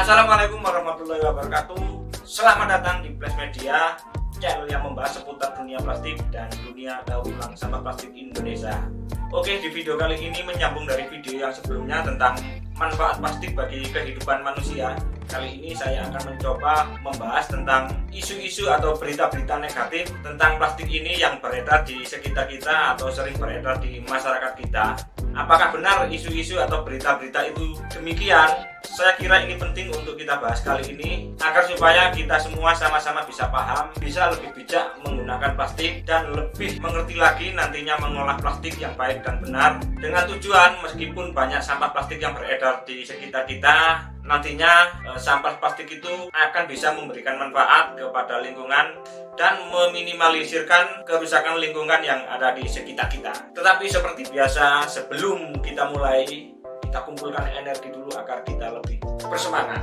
Assalamualaikum warahmatullahi wabarakatuh. Selamat datang di Flash Media, channel yang membahas seputar dunia plastik dan dunia daur ulang sampah plastik Indonesia. Oke, di video kali ini menyambung dari video yang sebelumnya tentang manfaat plastik bagi kehidupan manusia. Kali ini saya akan mencoba membahas tentang isu-isu atau berita-berita negatif tentang plastik ini yang beredar di sekitar kita atau sering beredar di masyarakat kita. Apakah benar isu-isu atau berita-berita itu demikian? Saya kira ini penting untuk kita bahas kali ini agar supaya kita semua sama-sama bisa paham, bisa lebih bijak menggunakan plastik dan lebih mengerti lagi nantinya mengolah plastik yang baik dan benar, dengan tujuan meskipun banyak sampah plastik yang beredar di sekitar kita, nantinya sampah plastik itu akan bisa memberikan manfaat kepada lingkungan dan meminimalisirkan kerusakan lingkungan yang ada di sekitar kita. Tetapi seperti biasa, sebelum kita mulai, kita kumpulkan energi dulu agar kita lebih bersemangat.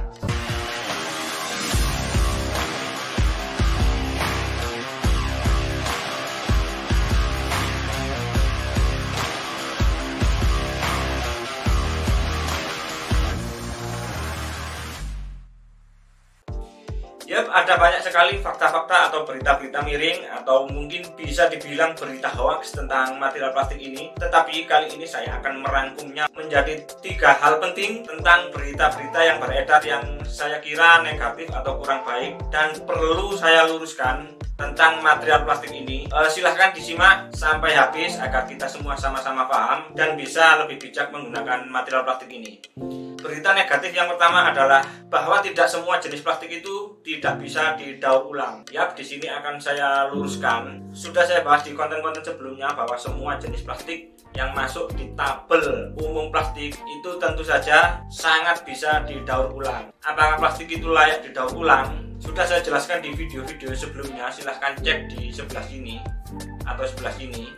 Yap, ada banyak sekali fakta-fakta atau berita-berita miring atau mungkin bisa dibilang berita hoax tentang material plastik ini. Tetapi kali ini saya akan merangkumnya menjadi 3 hal penting tentang berita-berita yang beredar yang saya kira negatif atau kurang baik dan perlu saya luruskan tentang material plastik ini. Silahkan disimak sampai habis agar kita semua sama-sama paham dan bisa lebih bijak menggunakan material plastik ini. Berita negatif yang pertama adalah bahwa tidak semua jenis plastik itu tidak bisa didaur ulang. Yap, di sini akan saya luruskan. Sudah saya bahas di konten-konten sebelumnya bahwa semua jenis plastik yang masuk di tabel umum plastik itu tentu saja sangat bisa didaur ulang. Apakah plastik itu layak didaur ulang? Sudah saya jelaskan di video-video sebelumnya, silahkan cek di sebelah sini atau sebelah sini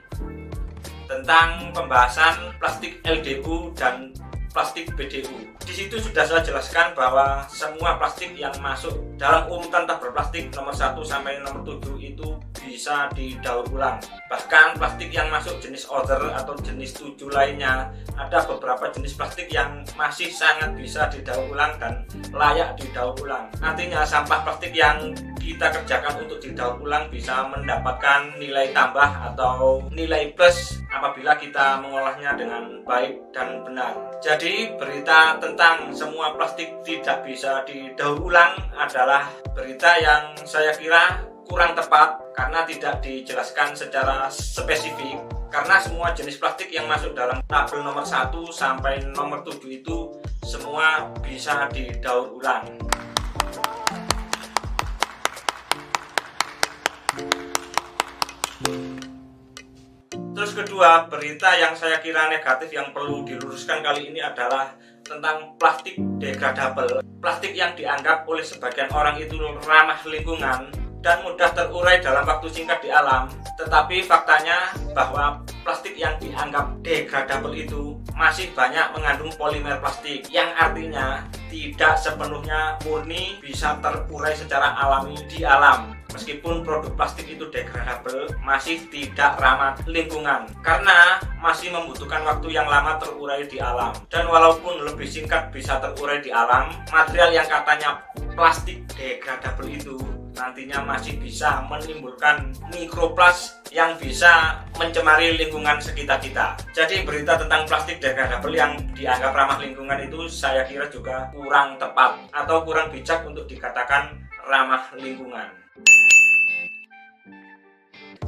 tentang pembahasan plastik LDU dan plastik BDU. Di situ sudah saya jelaskan bahwa semua plastik yang masuk dalam urutan tabel plastik nomor 1 sampai nomor 7 itu bisa didaur ulang. Bahkan plastik yang masuk jenis other atau jenis 7 lainnya, ada beberapa jenis plastik yang masih sangat bisa didaur ulang dan layak didaur ulang. Artinya sampah plastik yang kita kerjakan untuk didaur ulang bisa mendapatkan nilai tambah atau nilai plus apabila kita mengolahnya dengan baik dan benar. Jadi berita tentang semua plastik tidak bisa didaur ulang adalah berita yang saya kira kurang tepat karena tidak dijelaskan secara spesifik. Karena semua jenis plastik yang masuk dalam tabel nomor 1 sampai nomor 7 itu semua bisa didaur ulang. Terus kedua, berita yang saya kira negatif yang perlu diluruskan kali ini adalah tentang plastik degradable. Plastik yang dianggap oleh sebagian orang itu ramah lingkungan dan mudah terurai dalam waktu singkat di alam. Tetapi faktanya bahwa plastik yang dianggap degradable itu masih banyak mengandung polimer plastik, yang artinya tidak sepenuhnya murni bisa terurai secara alami di alam. Meskipun produk plastik itu degradable, masih tidak ramah lingkungan karena masih membutuhkan waktu yang lama terurai di alam. Dan walaupun lebih singkat bisa terurai di alam, material yang katanya plastik degradable itu nantinya masih bisa menimbulkan mikroplas yang bisa mencemari lingkungan sekitar kita. Jadi berita tentang plastik degradable yang dianggap ramah lingkungan itu saya kira juga kurang tepat atau kurang bijak untuk dikatakan ramah lingkungan.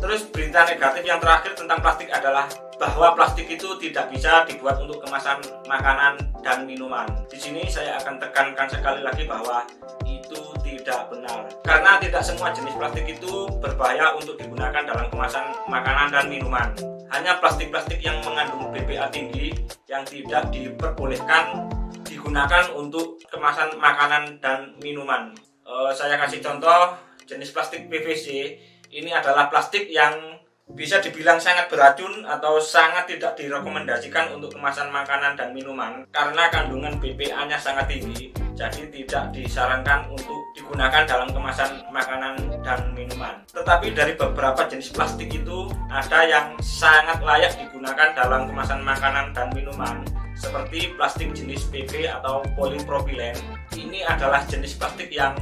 Terus berita negatif yang terakhir tentang plastik adalah bahwa plastik itu tidak bisa dibuat untuk kemasan makanan dan minuman. Di sini saya akan tekankan sekali lagi bahwa itu tidak benar. Karena tidak semua jenis plastik itu berbahaya untuk digunakan dalam kemasan makanan dan minuman. Hanya plastik-plastik yang mengandung BPA tinggi yang tidak diperbolehkan digunakan untuk kemasan makanan dan minuman. Saya kasih contoh jenis plastik PVC. Ini adalah plastik yang bisa dibilang sangat beracun atau sangat tidak direkomendasikan untuk kemasan makanan dan minuman karena kandungan BPA-nya sangat tinggi. Jadi tidak disarankan untuk digunakan dalam kemasan makanan dan minuman. Tetapi dari beberapa jenis plastik itu ada yang sangat layak digunakan dalam kemasan makanan dan minuman, seperti plastik jenis PP atau polipropilen ini adalah jenis plastik yang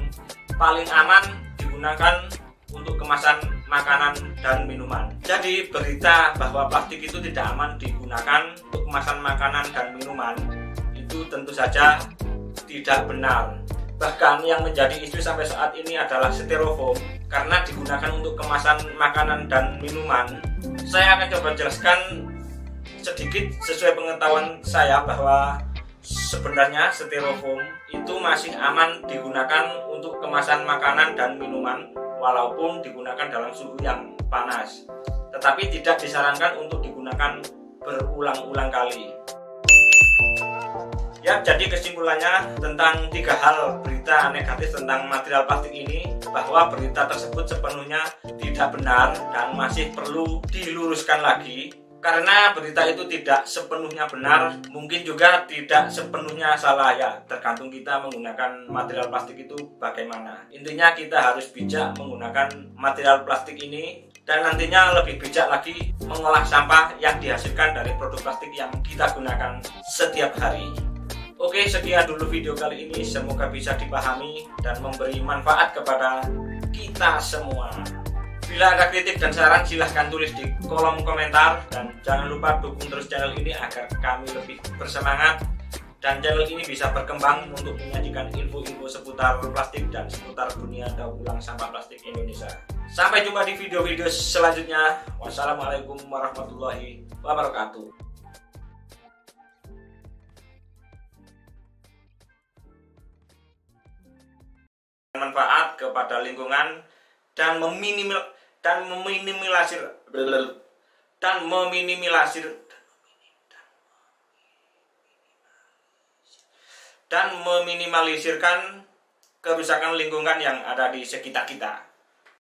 paling aman digunakan untuk kemasan makanan dan minuman. Jadi berita bahwa plastik itu tidak aman digunakan untuk kemasan makanan dan minuman itu tentu saja tidak benar. Bahkan yang menjadi isu sampai saat ini adalah styrofoam, karena digunakan untuk kemasan makanan dan minuman. Saya akan coba jelaskan sedikit sesuai pengetahuan saya bahwa sebenarnya styrofoam itu masih aman digunakan untuk kemasan makanan dan minuman walaupun digunakan dalam suhu yang panas, tetapi tidak disarankan untuk digunakan berulang-ulang kali. Ya, jadi kesimpulannya tentang 3 hal berita negatif tentang material plastik ini, bahwa berita tersebut sepenuhnya tidak benar dan masih perlu diluruskan lagi. Karena berita itu tidak sepenuhnya benar, mungkin juga tidak sepenuhnya salah, ya tergantung kita menggunakan material plastik itu bagaimana. Intinya kita harus bijak menggunakan material plastik ini, dan nantinya lebih bijak lagi mengolah sampah yang dihasilkan dari produk plastik yang kita gunakan setiap hari. Oke, sekian dulu video kali ini, semoga bisa dipahami dan memberi manfaat kepada kita semua. Bila ada kritik dan saran silahkan tulis di kolom komentar, dan jangan lupa dukung terus channel ini agar kami lebih bersemangat dan channel ini bisa berkembang untuk menyajikan info-info seputar plastik dan seputar dunia daur ulang sampah plastik Indonesia. Sampai jumpa di video-video selanjutnya. Wassalamualaikum warahmatullahi wabarakatuh. Manfaat kepada lingkungan dan meminimalisirkan kerusakan lingkungan yang ada di sekitar kita.